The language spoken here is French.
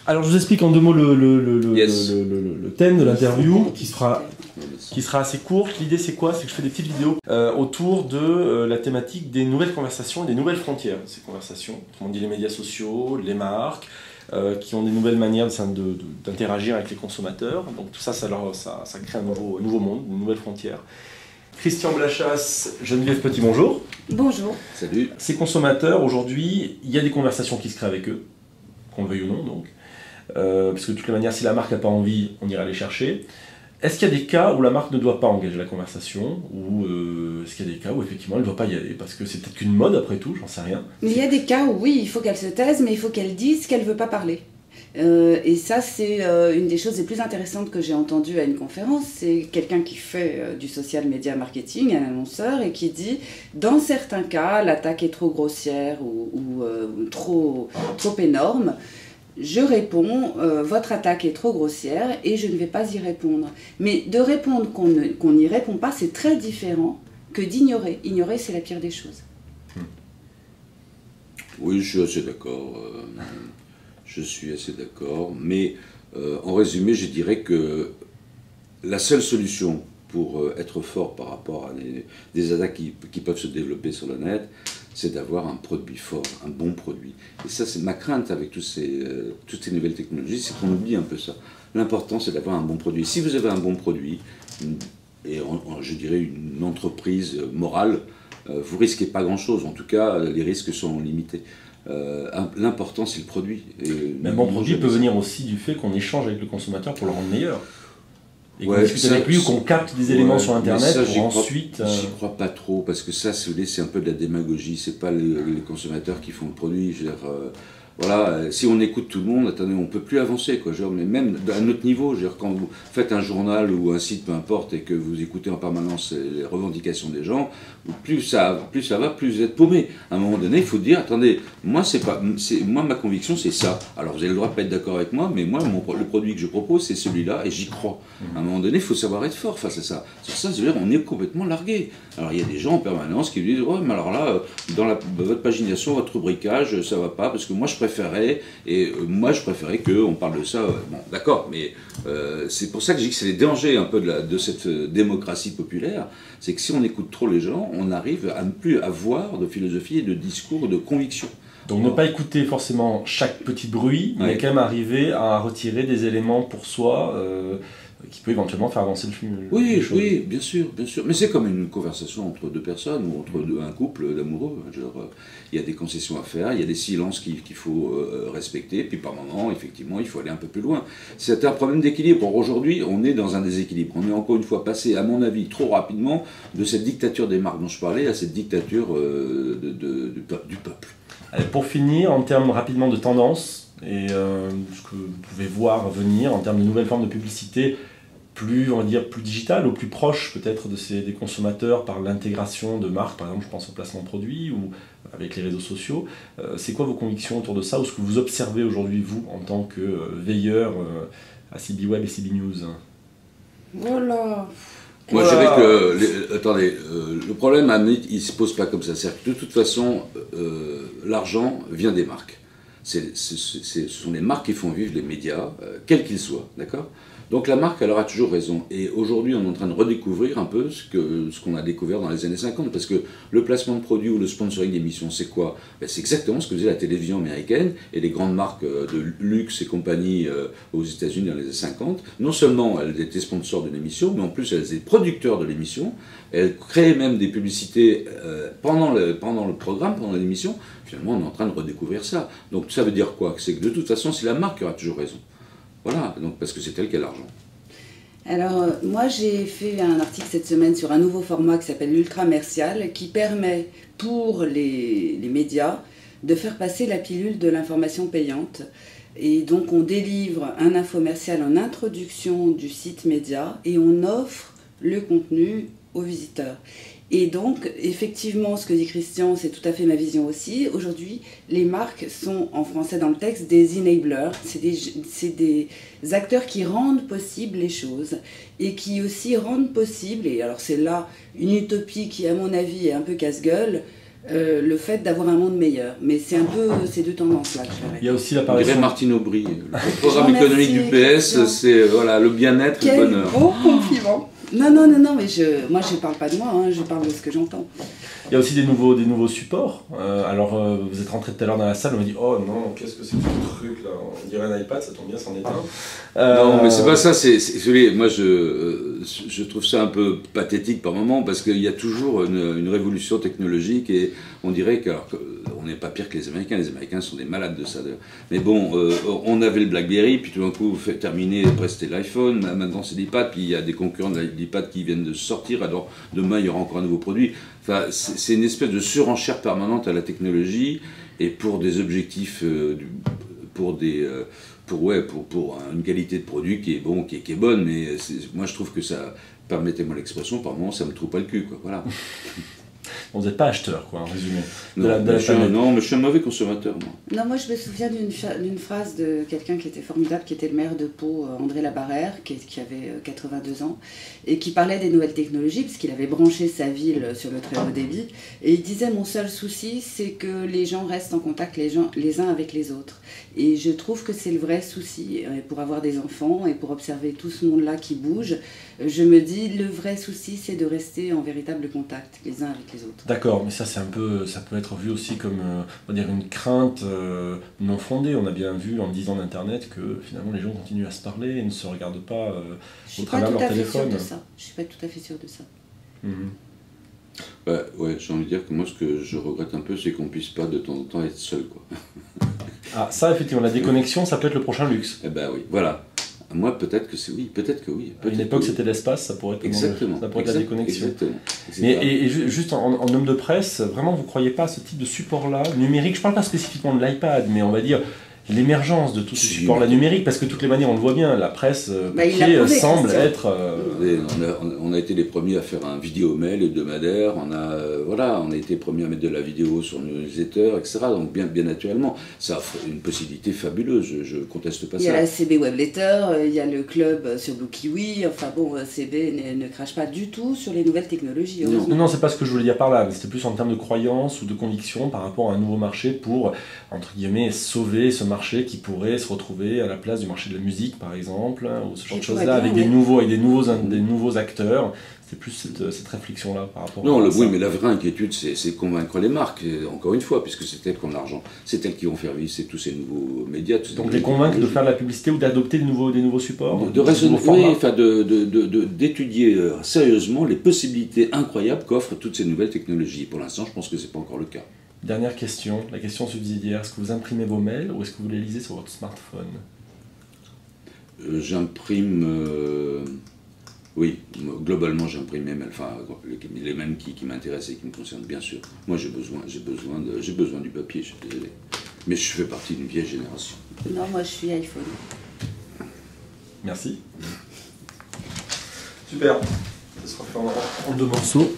Alors je vous explique en deux mots Yes. le thème de l'interview qui sera assez courte. L'idée c'est quoi? C'est que je fais des petites vidéos autour de la thématique des nouvelles conversations et des nouvelles frontières. Ces conversations, on dit les médias sociaux, les marques, qui ont des nouvelles manières d'interagir avec les consommateurs. Donc tout ça, ça crée un nouveau monde, une nouvelle frontière. Christian Blachas, Geneviève Petit, bonjour. Bonjour. Salut. Ces consommateurs, aujourd'hui, il y a des conversations qui se créent avec eux, qu'on le veuille ou non, donc. Parce que de toute manière, si la marque n'a pas envie, on ira les chercher. Est-ce qu'il y a des cas où la marque ne doit pas engager la conversation, ou est-ce qu'il y a des cas où effectivement elle ne doit pas y aller, parce que c'est peut-être qu'une mode après tout, j'en sais rien. Il y a des cas où oui, il faut qu'elle se taise, mais il faut qu'elle dise qu'elle ne veut pas parler. Et ça, c'est une des choses les plus intéressantes que j'ai entendues à une conférence. C'est quelqu'un qui fait du social media marketing, un annonceur, et qui dit, dans certains cas, l'attaque est trop grossière ou trop énorme. Je réponds, votre attaque est trop grossière et je ne vais pas y répondre. Mais de répondre qu'on n'y répond pas, c'est très différent que d'ignorer. Ignorer, c'est la pire des choses. Oui, je suis assez d'accord. Je suis assez d'accord. Mais en résumé, je dirais que la seule solution pour être fort par rapport à des attaques qui peuvent se développer sur le net, c'est d'avoir un produit fort, un bon produit. Et ça, c'est ma crainte avec toutes ces nouvelles technologies, c'est qu'on oublie un peu ça. L'important, c'est d'avoir un bon produit. Si vous avez un bon produit, et je dirais une entreprise morale, vous risquez pas grand-chose. En tout cas, les risques sont limités. L'important, c'est le produit. Mais un bon produit peut venir aussi du fait qu'on échange avec le consommateur pour le rendre meilleur. Et qu'on Ouais, discute avec lui ou qu'on capte des éléments sur Internet ça, pour ensuite... J'y crois pas trop, parce que ça, c'est un peu de la démagogie, c'est pas les consommateurs qui font le produit. Je veux dire, voilà, si on écoute tout le monde, attendez, on peut plus avancer, quoi. Genre, mais même à notre niveau, je veux dire, quand vous faites un journal ou un site, peu importe, et que vous écoutez en permanence les revendications des gens, plus ça va, plus vous êtes paumé. À un moment donné, il faut dire, attendez, moi ma conviction, c'est ça. Alors vous avez le droit de pas être d'accord avec moi, mais moi, le produit que je propose, c'est celui-là, et j'y crois. À un moment donné, il faut savoir être fort face à ça. Sur ça, je veux dire, on est complètement largué. Alors il y a des gens en permanence qui disent, ouais, mais alors là, dans votre pagination, votre rubricage, ça va pas, parce que moi je préférais qu'on parle de ça. Bon, d'accord, mais c'est pour ça que je dis que c'est les dangers un peu de cette démocratie populaire, c'est que si on écoute trop les gens, on arrive à ne plus avoir de philosophie et de discours, de conviction. Donc ne pas écouter forcément chaque petit bruit, mais quand même arriver à retirer des éléments pour soi qui peut éventuellement faire avancer les choses. Oui, bien sûr, bien sûr. Mais c'est comme une conversation entre deux personnes ou entre un couple d'amoureux. Il y a des concessions à faire, il y a des silences qu'il faut respecter, puis par moment, effectivement, il faut aller un peu plus loin. C'est un problème d'équilibre. Aujourd'hui, on est dans un déséquilibre. On est encore une fois passé, à mon avis, trop rapidement de cette dictature des marques dont je parlais à cette dictature du peuple. Allez, pour finir, en termes rapidement de tendance, et ce que vous pouvez voir venir en termes de nouvelles formes de publicité plus, on va dire, plus digitales ou plus proches peut-être des consommateurs par l'intégration de marques, par exemple je pense au placement de produits ou avec les réseaux sociaux. C'est quoi vos convictions autour de ça ou ce que vous observez aujourd'hui vous en tant que veilleur à CB Web et CB News? Voilà. Moi, je dirais que, attendez, le problème, il ne se pose pas comme ça. C'est-à-dire que de toute façon, l'argent vient des marques. Ce sont les marques qui font vivre les médias, quels qu'ils soient, d'accord? Donc la marque, elle aura toujours raison. Et aujourd'hui, on est en train de redécouvrir un peu ce qu'on a découvert dans les années 50, parce que le placement de produits ou le sponsoring d'émissions, c'est quoi? Ben, c'est exactement ce que faisait la télévision américaine et les grandes marques de luxe et compagnie aux États-Unis dans les années 50. Non seulement elles étaient sponsors de l'émission, mais en plus elles étaient producteurs de l'émission. Elles créaient même des publicités pendant le programme, pendant l'émission. Finalement, on est en train de redécouvrir ça. Donc ça veut dire quoi? C'est que de toute façon, c'est la marque qui aura toujours raison. Voilà, donc parce que c'est elle qui a l'argent. Alors, moi j'ai fait un article cette semaine sur un nouveau format qui s'appelle l'ultramercial, qui permet pour les médias de faire passer la pilule de l'information payante. Et donc on délivre un infomercial en introduction du site média et on offre le contenu aux visiteurs. Et donc, effectivement, ce que dit Christian, c'est tout à fait ma vision aussi. Aujourd'hui, les marques sont, en français dans le texte, des enablers. C'est des acteurs qui rendent possible les choses et qui aussi rendent possible, et alors c'est là une utopie qui, à mon avis, est un peu casse-gueule, le fait d'avoir un monde meilleur. Mais c'est un peu ces deux tendances-là que je verrais. Il y a aussi l'apparition... Martine Aubry, le programme économique du PS, c'est voilà, le bien-être, le bonheur. Quel beau compliment. Non, mais moi je parle pas de moi, hein, je parle de ce que j'entends. Il y a aussi des nouveaux supports. Vous êtes rentré tout à l'heure dans la salle, on m'a dit oh non, qu'est-ce que c'est que ce truc là? On dirait un iPad, ça tombe bien, c'en est un. Non, mais c'est pas ça, moi je trouve ça un peu pathétique par moment parce qu'il y a toujours une révolution technologique et on dirait qu'on n'est pas pire que les Américains sont des malades de ça d'ailleurs. Mais bon, on avait le BlackBerry, puis tout d'un coup, terminé, après c'était l'iPhone, maintenant c'est l'iPad, puis il y a des concurrents de l'iPad qui viennent de sortir, alors demain il y aura encore un nouveau produit. Enfin, c'est une espèce de surenchère permanente à la technologie et pour des objectifs, pour une qualité de produit qui est bon, qui est bonne, mais moi je trouve que ça, permettez-moi l'expression, par moment ça me trouve pas le cul, quoi, voilà. Vous n'êtes pas acheteur, quoi, en résumé. Non, mais je suis un mauvais consommateur, moi. Non, moi je me souviens d'une phrase de quelqu'un qui était formidable, qui était le maire de Pau, André Labarrère, qui avait 82 ans, et qui parlait des nouvelles technologies, parce qu'il avait branché sa ville sur le très haut débit, et il disait « Mon seul souci, c'est que les gens restent en contact les uns avec les autres. » Et je trouve que c'est le vrai souci, pour avoir des enfants, et pour observer tout ce monde-là qui bouge, je me dis, le vrai souci, c'est de rester en véritable contact, les uns avec les autres. D'accord, mais ça peut être vu aussi comme on va dire une crainte non fondée. On a bien vu en 10 ans d'Internet que finalement les gens continuent à se parler et ne se regardent pas au travers de leur téléphone. Je suis pas tout à fait sûre de ça. Ouais, j'ai envie de dire que moi ce que je regrette un peu, c'est qu'on puisse pas de temps en temps être seul, quoi. Ah, ça effectivement, la déconnexion, ça peut être le prochain luxe. Eh ben oui, voilà. Moi, peut-être que oui. À une époque, c'était l'espace, ça pourrait être la déconnexion. Exactement. Mais juste en homme de presse, vraiment, vous ne croyez pas à ce type de support-là, numérique? Je ne parle pas spécifiquement de l'iPad, mais on va dire l'émergence de tous ces supports-là numériques, parce que de toutes les manières, on le voit bien, la presse papier semble être... On a été les premiers à faire un vidéo-mail hebdomadaire, on a été les premiers à mettre de la vidéo sur nos newsletters, etc. Donc bien naturellement, ça offre une possibilité fabuleuse, je ne conteste pas ça. Il y a la CB Web Letter, il y a le club sur Blue Kiwi, enfin bon, CB ne crache pas du tout sur les nouvelles technologies. Non, c'est pas ce que je voulais dire par là, mais c'était plus en termes de croyance ou de conviction par rapport à un nouveau marché pour, entre guillemets, sauver ce marché qui pourrait se retrouver à la place du marché de la musique par exemple, ou ce genre de choses là, avec des nouveaux acteurs. C'est plus cette réflexion là par rapport à ça. Oui, mais la vraie inquiétude, c'est convaincre les marques, encore une fois, puisque c'est elles qui ont l'argent, c'est elles qui vont faire vivre tous ces nouveaux médias. Donc les convaincre de faire de la publicité ou d'adopter des nouveaux supports, d'étudier sérieusement les possibilités incroyables qu'offrent toutes ces nouvelles technologies. Pour l'instant, je pense que c'est pas encore le cas. Dernière question, la question subsidiaire, est-ce que vous imprimez vos mails ou est-ce que vous les lisez sur votre smartphone? J'imprime... Oui, globalement j'imprime mes mails, enfin les mêmes qui m'intéressent et qui me concernent, bien sûr. Moi j'ai besoin du papier, je suis désolé. Mais je fais partie d'une vieille génération. Non, moi je suis iPhone. Merci. Super. Ça sera fait en 2 morceaux.